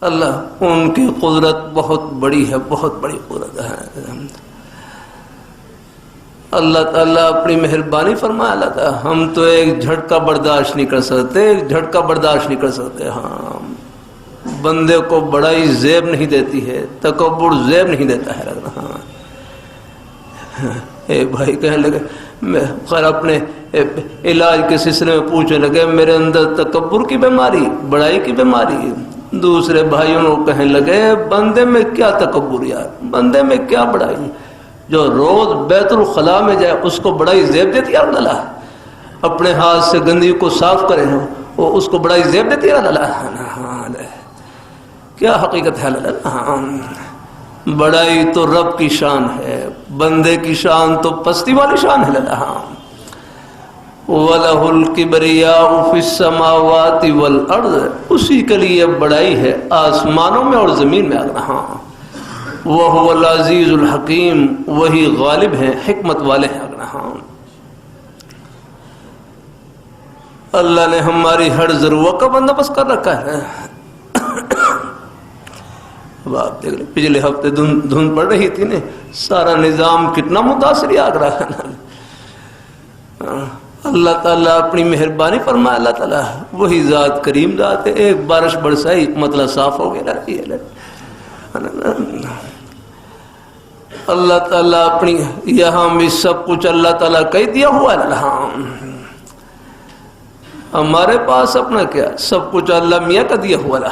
اللہ ان کی قدرت بہت بڑی ہے، بہت بڑی قدرت ہے۔ اللہ تعالیٰ اپنی مہربانی فرمائے، اللہ تعالیٰ ہم تو ایک جھٹکا برداشت نہیں کر سکتے، ایک جھٹکا برداشت نہیں کر سکتے۔ ہاں، بندے کو بڑائی زیب نہیں دیتی ہے، تکبر زیب نہیں دیتا ہے۔ ہاں، ایک بھائی کہنے لگے، میں خیر اپنے علاج کے سلسلے میں پوچھنے لگے، میرے اندر تکبر کی بیماری، بڑائی کی بیماری۔ دوسرے بھائیوں کو کہنے لگے، بندے میں کیا تکبر یار، بندے میں کیا بڑائی، جو روز بیت الخلاء میں جائے اس کو بڑائی زیب دیتی ہے اللہ، اپنے ہاتھ سے گندگی کو صاف کرے وہ اس کو بڑائی زیب دیتی ہے اللہ۔ کیا حقیقت ہے اللہ، بڑائی تو رب کی شان ہے، بندے کی شان تو پستی والی شان ہے اللہ۔ وَلَهُ الْكِبْرِيَاءُ فِي السَّمَاوَاتِ وَالْأَرْضِ، اسی کے لیے بڑائی ہے آسمانوں میں اور زمین میں۔ ہاں، وَهُوَ الْعَزِيزُ الْحَكِيمُ، وہی غالب ہیں، حکمت والے ہیں۔ ہاں، اللہ نے ہماری ہر ضرورت کا بندوبست کر رکھا ہے۔ اب آپ دیکھ لیں، پچھلے ہفتے دھند پڑ رہی تھی نا، سارا نظام کتنا متاثر آ رہا ہے۔ اللہ تعالیٰ اپنی مہربانی فرمائے، اللہ تعالیٰ وہی ذات کریم ذات ہے، ایک بارش برسائی مسئلہ صاف ہو گیا۔ اللہ تعالیٰ اپنی یہاں بھی سب کچھ اللہ تعالیٰ کہہ دیا ہوا ہے۔ ہمارے پاس اپنا کیا، سب کچھ اللہ میاں کا دیا ہوا ہے۔